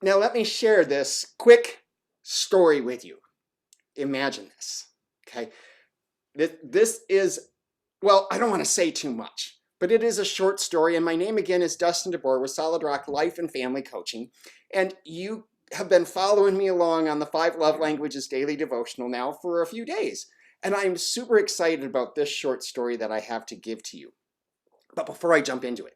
Now let me share this quick story with you. Imagine this, okay? This is, well, I don't want to say too much, but it is a short story, and my name again is Dustin DeBoer with Solid Rock Life and Family Coaching, and you have been following me along on the 5 Love Languages Daily Devotional now for a few days, and I'm super excited about this short story that I have to give to you. But before I jump into it,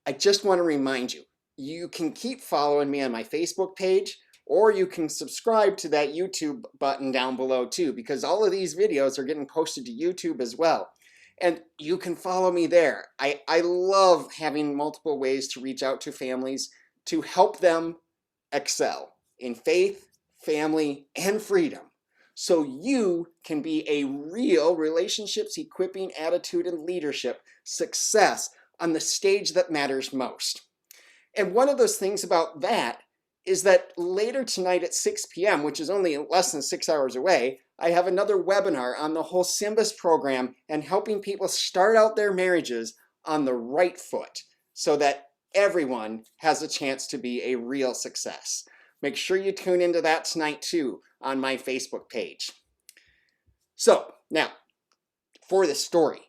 I just want to remind you, you can keep following me on my Facebook page, or you can subscribe to that YouTube button down below too, because all of these videos are getting posted to YouTube as well. And you can follow me there. I love having multiple ways to reach out to families to help them excel in faith, family, and freedom, so you can be a real relationships equipping attitude and leadership success on the stage that matters most. And one of those things about that is that later tonight at 6 p.m., which is only less than 6 hours away, I have another webinar on the whole SYMBIS program and helping people start out their marriages on the right foot so that everyone has a chance to be a real success. Make sure you tune into that tonight too on my Facebook page. So now, for the story,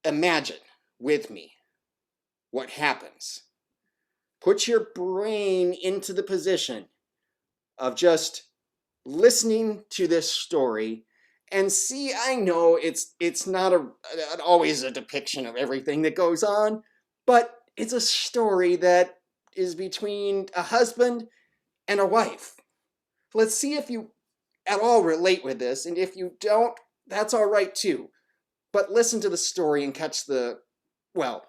imagine with me what happens. Put your brain into the position of just listening to this story and see, I know it's not always a depiction of everything that goes on, but it's a story that is between a husband and a wife. Let's see if you at all relate with this, and if you don't, that's all right too. But listen to the story and catch the, well,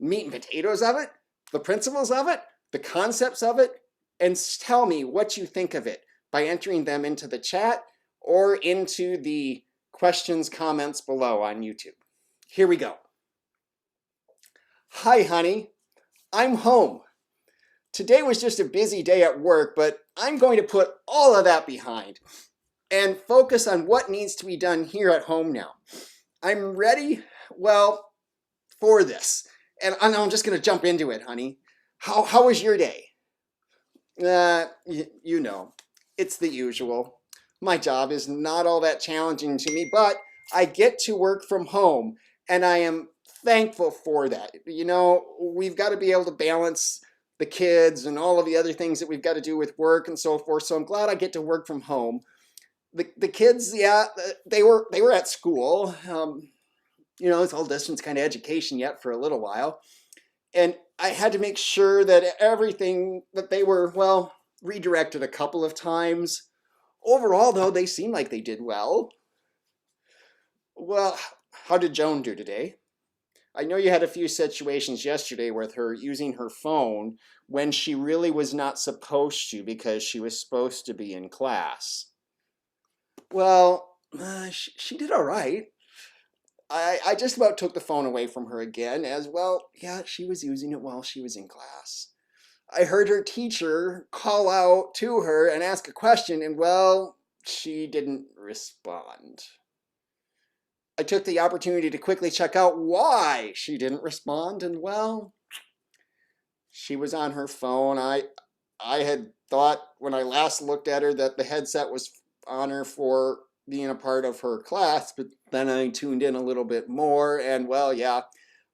meat and potatoes of it, the principles of it, the concepts of it, and tell me what you think of it by entering them into the chat or into the questions, comments below on YouTube. Here we go. Hi, honey. I'm home. Today was just a busy day at work, but I'm going to put all of that behind and focus on what needs to be done here at home now. I'm ready, well, for this. And I'm just going to jump into it, honey. How was your day? You know, it's the usual. My job is not all that challenging to me, but I get to work from home, and I am thankful for that. You know, we've got to be able to balance the kids and all of the other things that we've got to do with work and so forth. So I'm glad I get to work from home. The kids, yeah, they were at school. You know, it's all distance kind of education yet for a little while. And I had to make sure that everything that they were, well, redirected a couple of times. Overall, though, they seemed like they did well. Well, how did Joan do today? I know you had a few situations yesterday with her using her phone when she really was not supposed to because she was supposed to be in class. Well, she did all right. I just about took the phone away from her again, as well, yeah, she was using it while she was in class. I heard her teacher call out to her and ask a question, and well, she didn't respond. I took the opportunity to quickly check out why she didn't respond, and well, she was on her phone. I had thought when I last looked at her that the headset was on her for being a part of her class, but then I tuned in a little bit more, and well, yeah,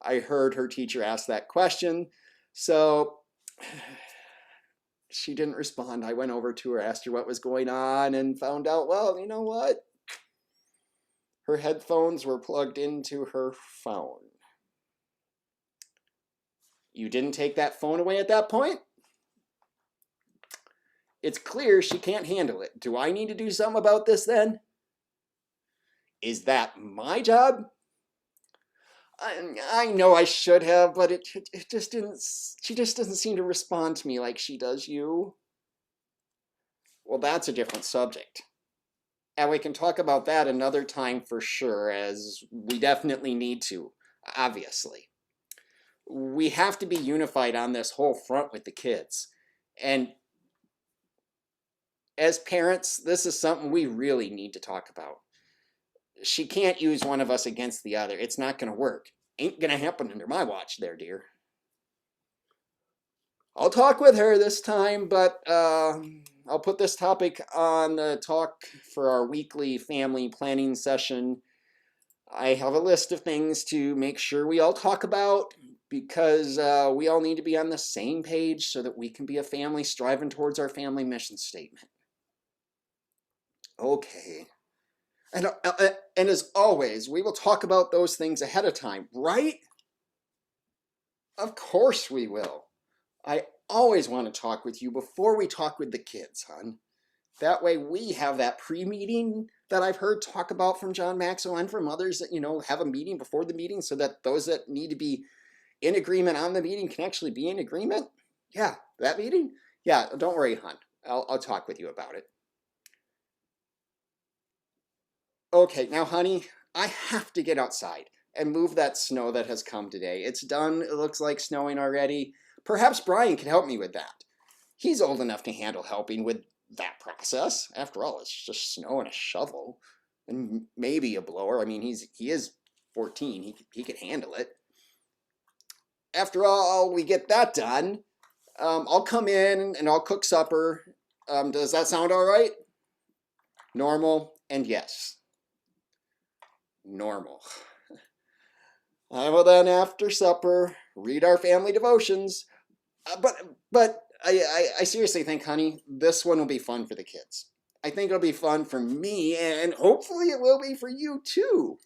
I heard her teacher ask that question, so she didn't respond. I went over to her, asked her what was going on, and found out, well, you know what? Her headphones were plugged into her phone. You didn't take that phone away at that point? It's clear she can't handle it. Do I need to do something about this then? Is that my job? I know I should have, but it just didn't, she just doesn't seem to respond to me like she does you. Well, that's a different subject. And we can talk about that another time for sure, as we definitely need to, obviously. We have to be unified on this whole front with the kids. And as parents, this is something we really need to talk about. She can't use one of us against the other. It's not going to work. Ain't going to happen under my watch there, dear. I'll talk with her this time, but I'll put this topic on the talk for our weekly family planning session. I have a list of things to make sure we all talk about because we all need to be on the same page so that we can be a family striving towards our family mission statement. Okay. And as always, we will talk about those things ahead of time, right? Of course we will. I always want to talk with you before we talk with the kids, hon. That way we have that pre-meeting that I've heard talk about from John Maxwell and from others that, have a meeting before the meeting so that those that need to be in agreement on the meeting can actually be in agreement. Yeah, that meeting? Yeah, don't worry, hon. I'll talk with you about it. Okay, now, honey, I have to get outside and move that snow that has come today. It's done. It looks like snowing already. Perhaps Brian can help me with that. He's old enough to handle helping with that process. After all, it's just snow and a shovel and maybe a blower. I mean, he is 14. He could handle it. After all, we get that done. I'll come in and I'll cook supper. Does that sound all right? Normal and yes. Normal. I will then, after supper, read our family devotions. But I seriously think, honey, this one will be fun for the kids. I think it'll be fun for me, and hopefully it will be for you too.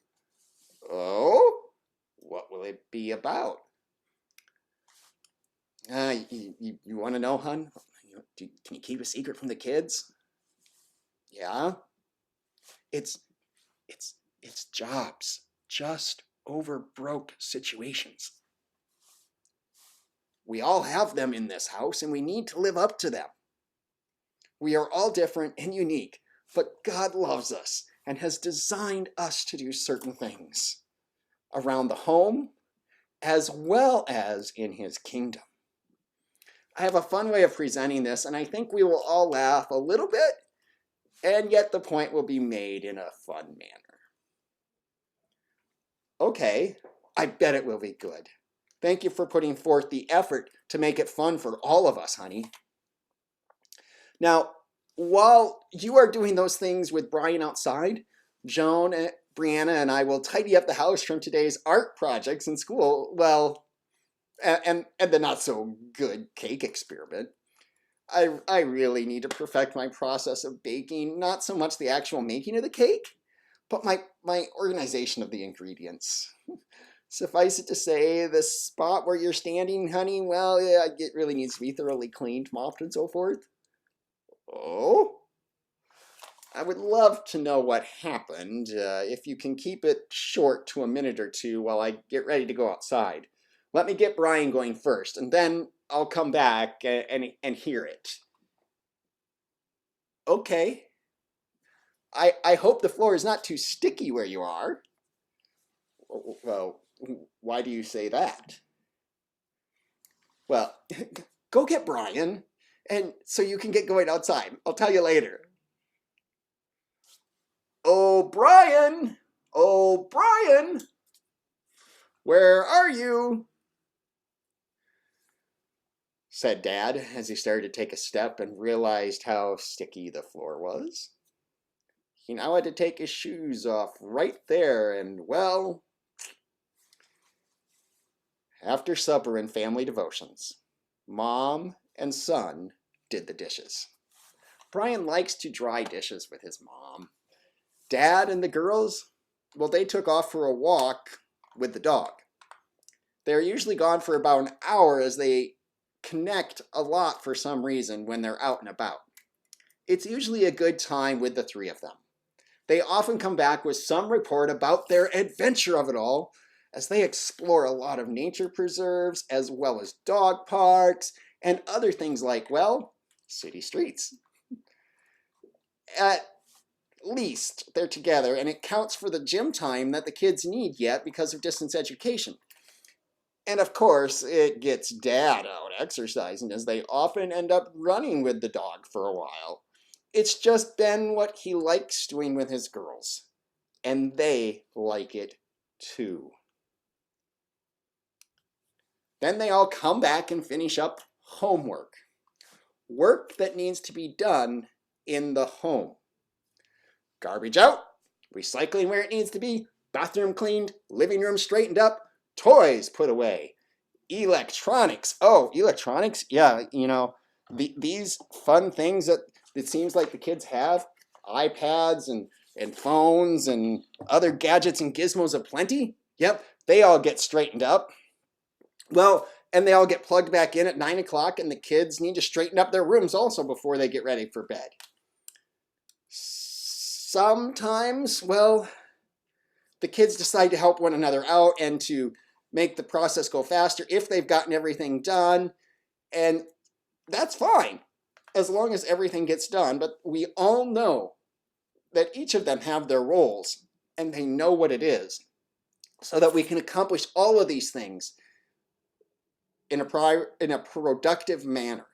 Oh, what will it be about? You want to know, hon? Can you keep a secret from the kids? Yeah. It's jobs, just over broke situations. We all have them in this house, and we need to live up to them. We are all different and unique, but God loves us and has designed us to do certain things around the home as well as in His kingdom. I have a fun way of presenting this, and I think we will all laugh a little bit, and yet the point will be made in a fun manner. Okay, I bet it will be good. Thank you for putting forth the effort to make it fun for all of us, honey. Now, while you are doing those things with Brian outside, Joan, Brianna, and I will tidy up the house from today's art projects in school. Well, and the not so good cake experiment. I really need to perfect my process of baking, not so much the actual making of the cake, but my organization of the ingredients. Suffice it to say, the spot where you're standing, honey, well, yeah, it really needs to be thoroughly cleaned, mopped, and so forth. Oh? I would love to know what happened, if you can keep it short to a minute or two while I get ready to go outside. Let me get Brian going first, and then I'll come back and hear it. Okay. I hope the floor is not too sticky where you are. Well, why do you say that? Well, go get Brian, and so you can get going outside. I'll tell you later. Oh, Brian! Oh, Brian! Where are you? Said Dad as he started to take a step and realized how sticky the floor was. He now had to take his shoes off right there, and well, after supper and family devotions, Mom and son did the dishes. Brian likes to dry dishes with his mom. Dad and the girls, well, they took off for a walk with the dog. They're usually gone for about an hour as they connect a lot for some reason when they're out and about. It's usually a good time with the three of them. They often come back with some report about their adventure of it all as they explore a lot of nature preserves as well as dog parks and other things like, well, city streets. At least they're together, and it counts for the gym time that the kids need yet because of distance education. And of course, it gets Dad out exercising as they often end up running with the dog for a while. It's just been what he likes doing with his girls, and they like it too. Then they all come back and finish up homework. Work that needs to be done in the home. Garbage out, recycling where it needs to be, bathroom cleaned, living room straightened up, toys put away, electronics. Oh, electronics? Yeah, these fun things that it seems like the kids have, iPads and phones and other gadgets and gizmos aplenty. Yep, they all get straightened up. Well, and they all get plugged back in at 9 o'clock, and the kids need to straighten up their rooms also before they get ready for bed. Sometimes, well, the kids decide to help one another out and to make the process go faster if they've gotten everything done, and that's fine as long as everything gets done. But we all know that each of them have their roles and they know what it is, so that we can accomplish all of these things in a productive manner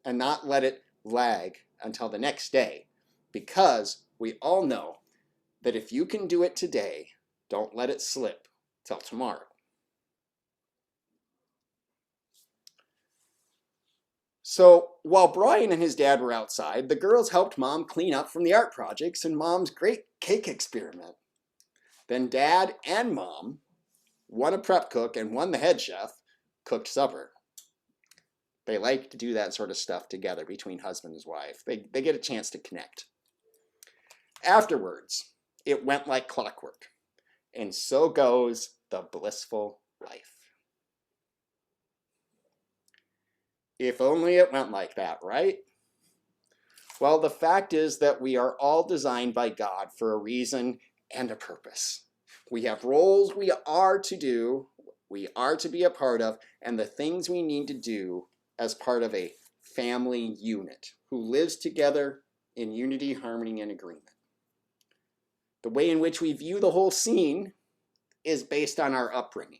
and not let it lag until the next day, because we all know that if you can do it today, don't let it slip till tomorrow. So while Brian and his dad were outside, the girls helped Mom clean up from the art projects and Mom's great cake experiment. Then Dad and Mom, one a prep cook and one the head chef, cooked supper. They like to do that sort of stuff together between husband and wife. They get a chance to connect. Afterwards, it went like clockwork, and so goes the blissful life. If only it went like that, right? Well, the fact is that we are all designed by God for a reason and a purpose. We have roles we are to do, we are to be a part of, and the things we need to do as part of a family unit who lives together in unity, harmony, and agreement. The way in which we view the whole scene is based on our upbringing.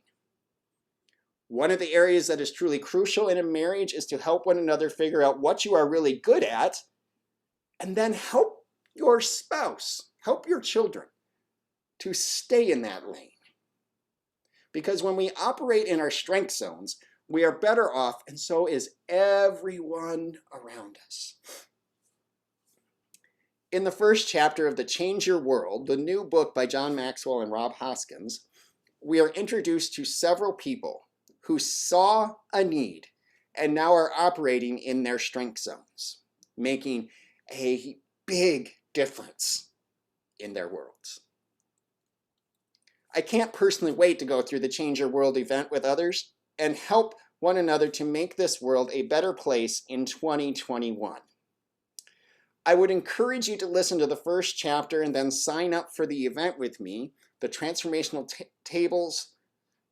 One of the areas that is truly crucial in a marriage is to help one another figure out what you are really good at, and then help your spouse, help your children to stay in that lane. Because when we operate in our strength zones, we are better off, and so is everyone around us. In the first chapter of the Change Your World, the new book by John Maxwell and Rob Hoskins, we are introduced to several people who saw a need and now are operating in their strength zones, making a big difference in their worlds. I can't personally wait to go through the Change Your World event with others and help one another to make this world a better place in 2021. I would encourage you to listen to the first chapter and then sign up for the event with me, the Transformational Tables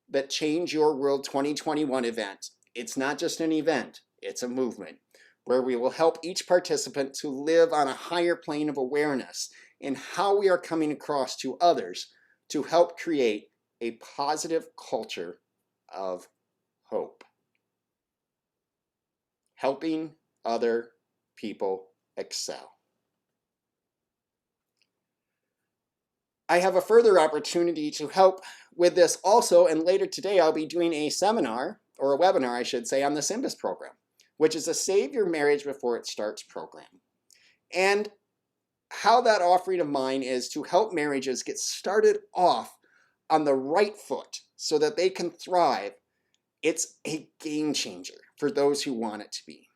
that Change Your World 2021 event. It's not just an event, it's a movement where we will help each participant to live on a higher plane of awareness in how we are coming across to others to help create a positive culture of hope. Helping other people excel. I have a further opportunity to help with this also, and later today I'll be doing a seminar, or a webinar I should say, on the SYMBIS program, which is a Save Your Marriage Before It Starts program. And how that offering of mine is to help marriages get started off on the right foot so that they can thrive. It's a game changer for those who want it to be.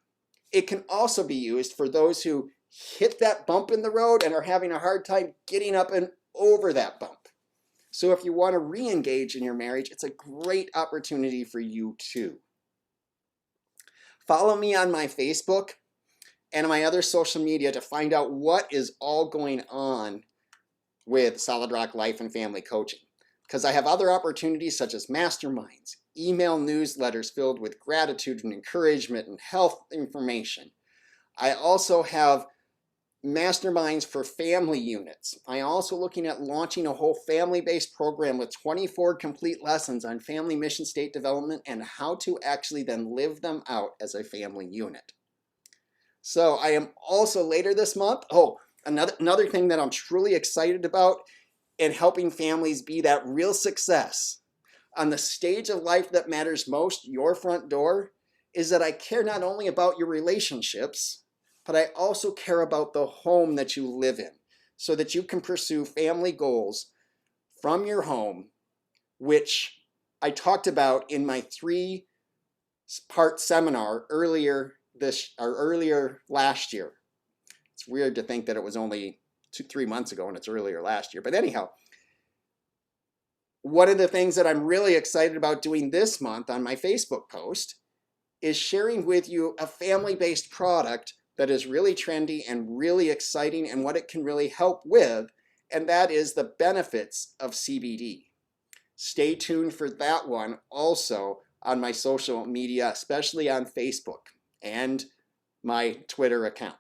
It can also be used for those who hit that bump in the road and are having a hard time getting up and over that bump. So if you want to re-engage in your marriage, it's a great opportunity for you too. Follow me on my Facebook and my other social media to find out what is all going on with Solid Rock Life and Family Coaching. Because I have other opportunities such as masterminds, email newsletters filled with gratitude and encouragement and health information. I also have masterminds for family units. I'm also looking at launching a whole family-based program with 24 complete lessons on family mission state development and how to actually then live them out as a family unit. So I am also later this month, another thing that I'm truly excited about in helping families be that real success on the stage of life that matters most, your front door, is that I care not only about your relationships, but I also care about the home that you live in, so that you can pursue family goals from your home, which I talked about in my 3-part seminar earlier last year. It's weird to think that it was only 3 months ago and it's earlier last year. But anyhow, one of the things that I'm really excited about doing this month on my Facebook post is sharing with you a family-based product that is really trendy and really exciting and what it can really help with, and that is the benefits of CBD. Stay tuned for that one also on my social media, especially on Facebook and my Twitter account.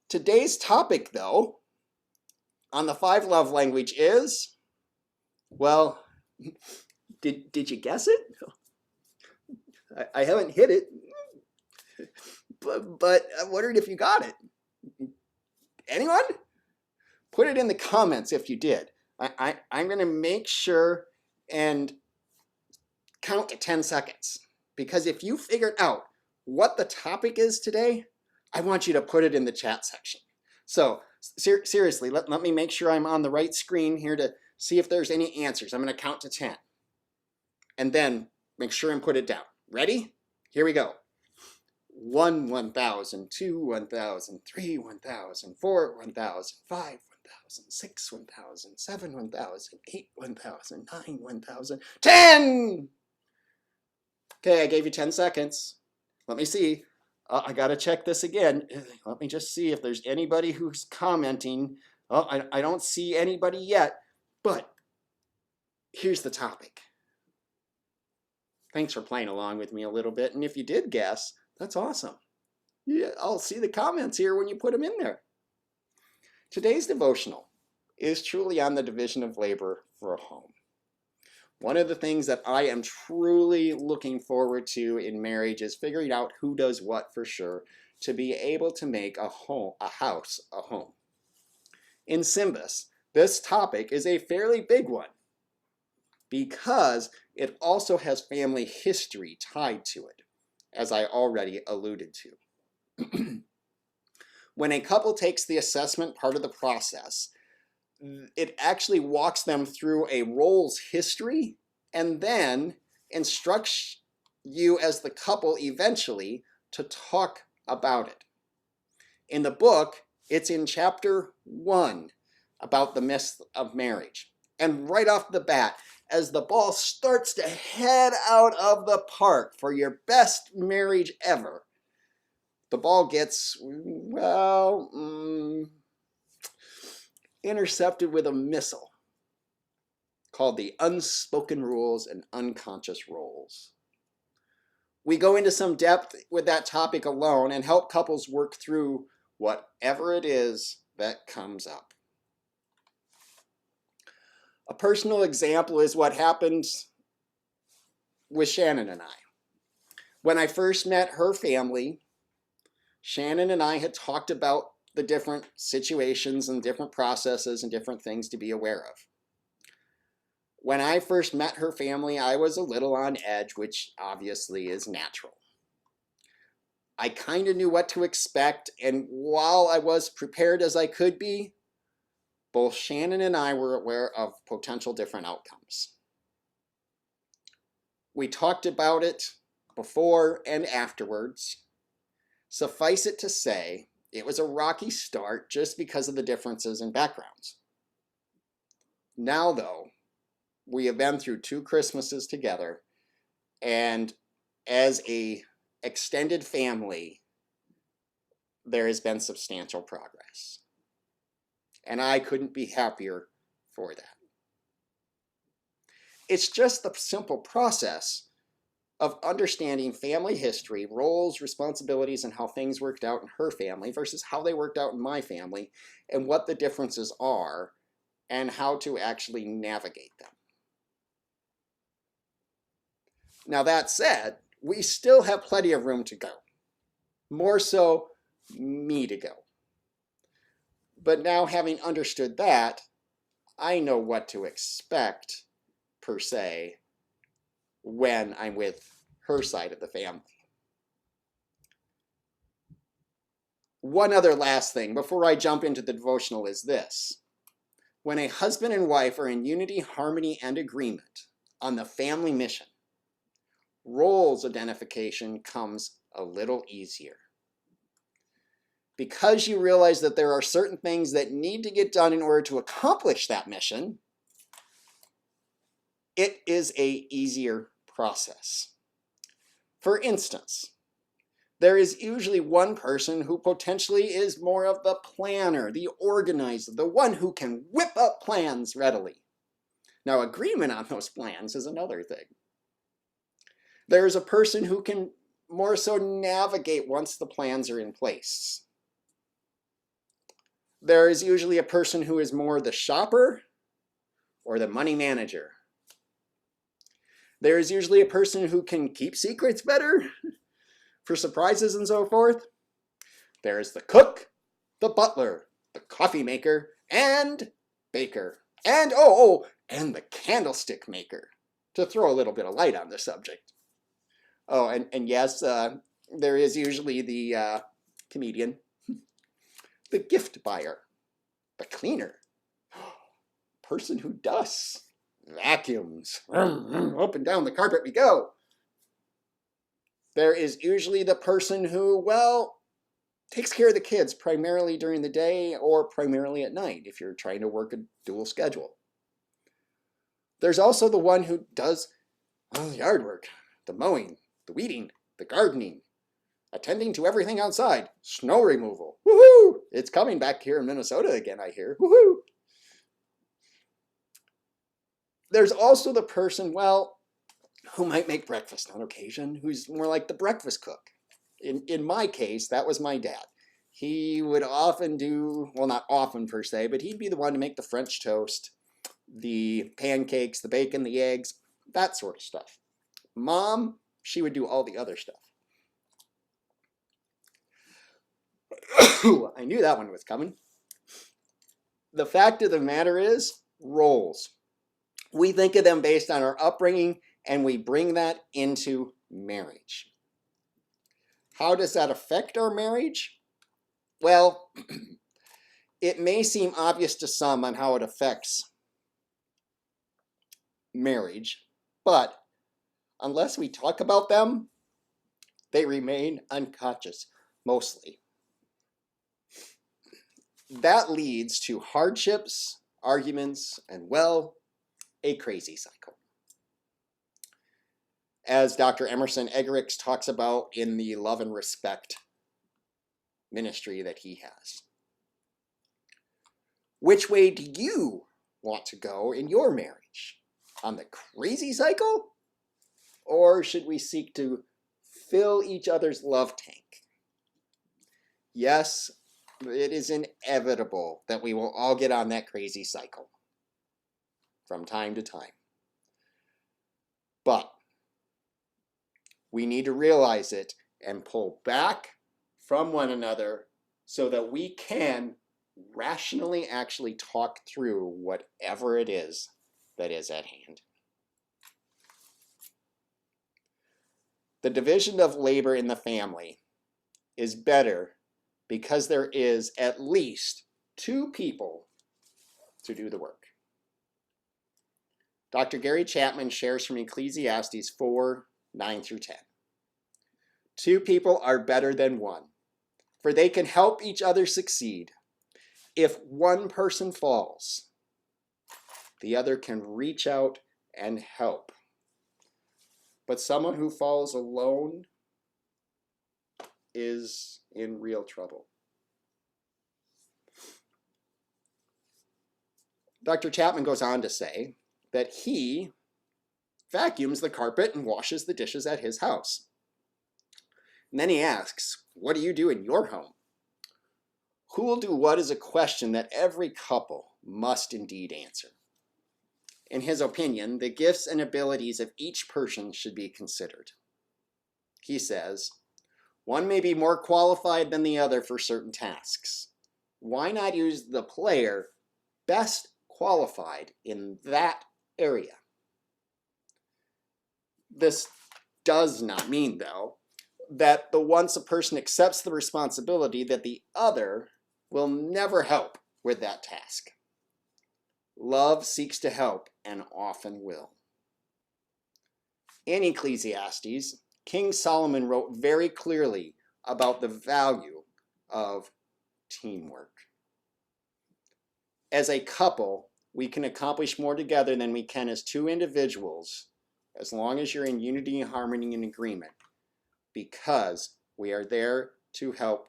Today's topic, though, on the 5 love language is, well, did you guess it? I haven't hit it, but I'm wondering if you got it. Anyone? Put it in the comments if you did. I'm going to make sure and count to 10 seconds, because if you figured out what the topic is today, I want you to put it in the chat section. So seriously, let me make sure I'm on the right screen here to see if there's any answers. I'm going to count to 10 and then make sure and put it down. Ready? Here we go. 1, 1,000, 2, 1,000, 3, 1,000, 4, 1,000, 5, 1,000, 6, 1,000, 7, 1,000, 8, 1,000, 9, 1,000, 10! Okay, I gave you 10 seconds. Let me see. I gotta check this again. Let me just see if there's anybody who's commenting. Oh, I don't see anybody yet, but here's the topic. Thanks for playing along with me a little bit, and if you did guess, that's awesome. Yeah, I'll see the comments here when you put them in there. Today's devotional is truly on the division of labor for a home. One of the things that I am truly looking forward to in marriage is figuring out who does what for sure to be able to make a house a home. In Simbas, this topic is a fairly big one because it also has family history tied to it, as I already alluded to. When a couple takes the assessment part of the process, it actually walks them through a roles history and then instructs you as the couple eventually to talk about it. In the book, it's in chapter 1 about the myth of marriage. And right off the bat, as the ball starts to head out of the park for your best marriage ever, the ball gets, well, intercepted with a missile called the unspoken rules and unconscious roles. We go into some depth with that topic alone and help couples work through whatever it is that comes up. A personal example is what happened with Shannon and I. When I first met her family, Shannon and I had talked about the different situations and different processes and different things to be aware of. When I first met her family, I was a little on edge, which obviously is natural. I kind of knew what to expect, and while I was prepared as I could be, both Shannon and I were aware of potential different outcomes. We talked about it before and afterwards. Suffice it to say, it was a rocky start just because of the differences in backgrounds. Now, though, we have been through 2 Christmases together, and as a extended family, there has been substantial progress. And I couldn't be happier for that. It's just the simple process of understanding family history, roles, responsibilities, and how things worked out in her family versus how they worked out in my family, and what the differences are, and how to actually navigate them. Now that said, we still have plenty of room to go. More so, me to go. But now, having understood that, I know what to expect, per se, when I'm with her side of the family. One other last thing before I jump into the devotional is this. When a husband and wife are in unity, harmony, and agreement on the family mission, roles identification comes a little easier. Because you realize that there are certain things that need to get done in order to accomplish that mission, it is an easier process. For instance, there is usually one person who potentially is more of the planner, the organizer, the one who can whip up plans readily. Now, agreement on those plans is another thing. There is a person who can more so navigate once the plans are in place. There is usually a person who is more the shopper or the money manager. There is usually a person who can keep secrets better for surprises and so forth. There is the cook, the butler, the coffee maker, and baker, and and the candlestick maker, to throw a little bit of light on the subject. Oh, and yes, there is usually the comedian, the gift buyer, the cleaner, person who dusts, vacuums, up and down the carpet we go. There is usually the person who, well, takes care of the kids primarily during the day or primarily at night if you're trying to work a dual schedule. There's also the one who does the yard work, the mowing, the weeding, the gardening, attending to everything outside, snow removal. Woohoo! It's coming back here in Minnesota again, I hear. Woohoo! There's also the person, well, who might make breakfast on occasion, who's more like the breakfast cook. In my case, that was my dad. He would often do, well, not often per se, but he'd be the one to make the French toast, the pancakes, the bacon, the eggs, that sort of stuff. Mom, she would do all the other stuff. I knew that one was coming. The fact of the matter is, roles. We think of them based on our upbringing, and we bring that into marriage. How does that affect our marriage? Well, it may seem obvious to some on how it affects marriage, but unless we talk about them, they remain unconscious, mostly. That leads to hardships, arguments, and, well, a crazy cycle. As Dr. Emerson Eggerichs talks about in the Love and Respect ministry that he has. Which way do you want to go in your marriage? On the crazy cycle? Or should we seek to fill each other's love tank? Yes, it is inevitable that we will all get on that crazy cycle from time to time. But we need to realize it and pull back from one another so that we can rationally actually talk through whatever it is that is at hand. The division of labor in the family is better because there is at least two people to do the work. Dr. Gary Chapman shares from Ecclesiastes 4:9 through 10. Two people are better than one, for they can help each other succeed. If one person falls, the other can reach out and help. But someone who falls alone is in real trouble. Dr. Chapman goes on to say that he vacuums the carpet and washes the dishes at his house. And then he asks, what do you do in your home? Who will do what is a question that every couple must indeed answer. In his opinion, the gifts and abilities of each person should be considered. He says, one may be more qualified than the other for certain tasks. Why not use the player best qualified in that area? This does not mean, though, that once a person accepts the responsibility, that the other will never help with that task. Love seeks to help and often will. In Ecclesiastes, King Solomon wrote very clearly about the value of teamwork. As a couple, we can accomplish more together than we can as two individuals, as long as you're in unity, harmony, and agreement, because we are there to help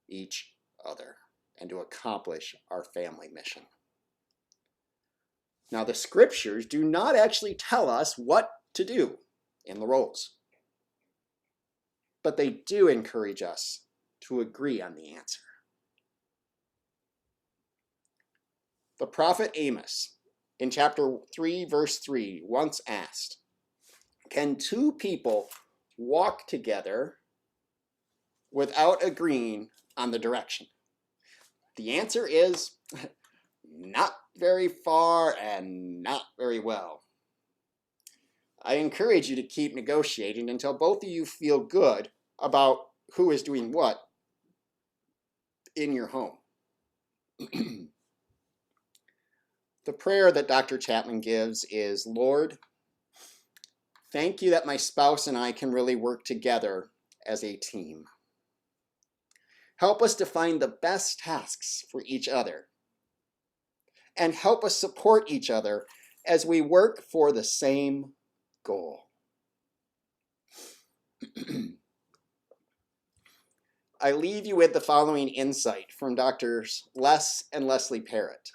each other and to accomplish our family mission. Now, the scriptures do not actually tell us what to do in the roles, but they do encourage us to agree on the answer. The prophet Amos, in chapter 3, verse 3, once asked, "Can two people walk together without agreeing on the direction?" The answer is not very far and not very well. I encourage you to keep negotiating until both of you feel good about who is doing what in your home. The prayer that Dr. Chapman gives is, "Lord, thank you that my spouse and I can really work together as a team. Help us to find the best tasks for each other, and help us support each other as we work for the same goal." I leave you with the following insight from Drs. Les and Leslie Parrot.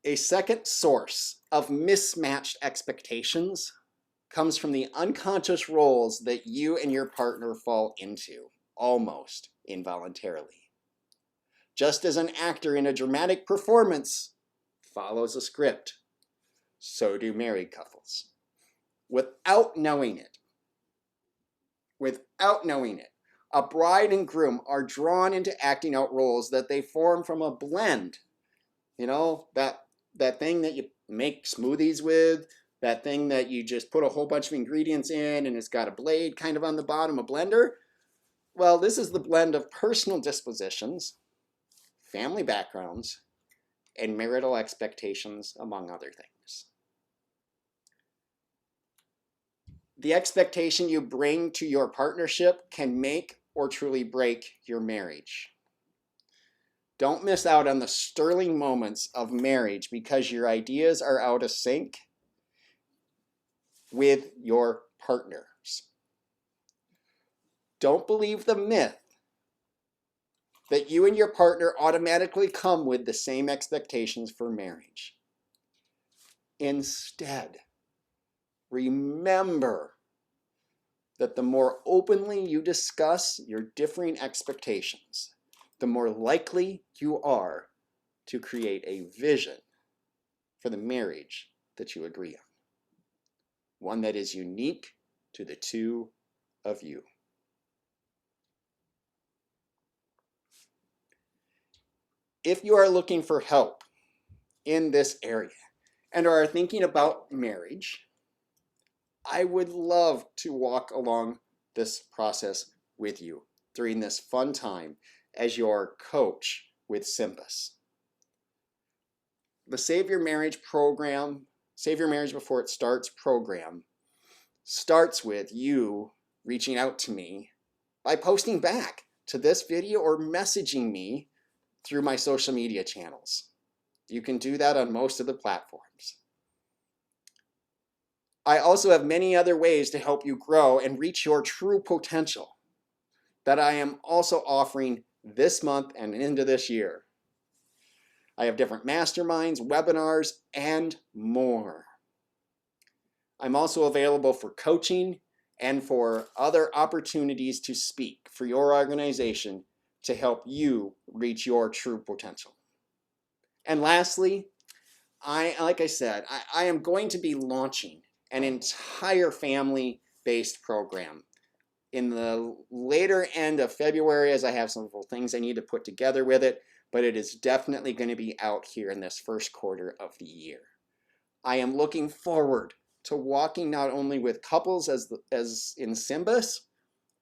A second source of mismatched expectations comes from the unconscious roles that you and your partner fall into, almost involuntarily. Just as an actor in a dramatic performance follows a script, so do married couples. Without knowing it, a bride and groom are drawn into acting out roles that they form from a blend. You know, that thing that you make smoothies with, that thing that you just put a whole bunch of ingredients in and it's got a blade kind of on the bottom, a blender. Well, this is the blend of personal dispositions, family backgrounds, and marital expectations, among other things. The expectation you bring to your partnership can make or truly break your marriage. Don't miss out on the sterling moments of marriage because your ideas are out of sync with your partners. Don't believe the myth that you and your partner automatically come with the same expectations for marriage. Instead, remember that the more openly you discuss your differing expectations, the more likely you are to create a vision for the marriage that you agree on. One that is unique to the two of you. If you are looking for help in this area and are thinking about marriage, I would love to walk along this process with you during this fun time as your coach with Symbus. The Save Your Marriage program, Save Your Marriage Before It Starts program, starts with you reaching out to me by posting back to this video or messaging me through my social media channels. You can do that on most of the platforms. I also have many other ways to help you grow and reach your true potential that I am also offering this month and into this year. I have different masterminds, webinars, and more. I'm also available for coaching and for other opportunities to speak for your organization to help you reach your true potential. And lastly, like I said, I am going to be launching an entire family-based program in the later end of February, as I have some things I need to put together with it, but it is definitely going to be out here in this first quarter of the year. I am looking forward to walking not only with couples as in Symbis,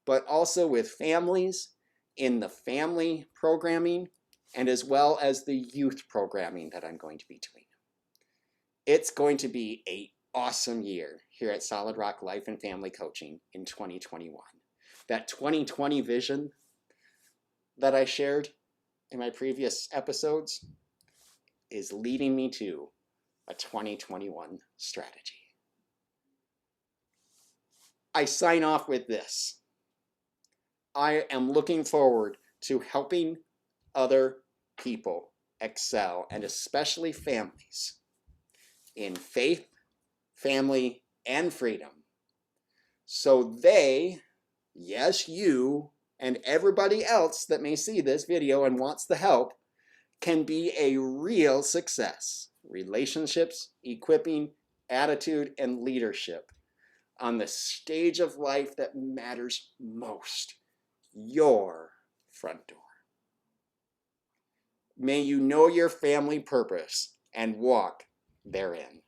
but also with families in the family programming and as well as the youth programming that I'm going to be doing. It's going to be an awesome year here at Solid Rock Life and Family Coaching in 2021. That 2020 vision that I shared in my previous episodes is leading me to a 2021 strategy. I sign off with this. I am looking forward to helping other people excel, and especially families, in faith, family, and freedom. So they, yes, you, and everybody else that may see this video and wants the help, can be a real success. Relationships, equipping, attitude, and leadership on the stage of life that matters most, your front door. May you know your family purpose and walk therein.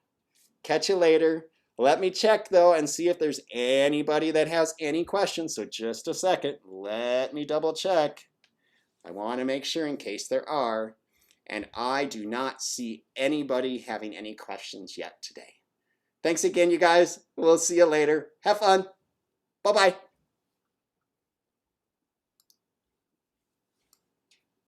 Catch you later. Let me check though and see if there's anybody that has any questions. So just a second, let me double check. I want to make sure in case there are. And I do not see anybody having any questions yet today. Thanks again, you guys. We'll see you later. Have fun. Bye-bye.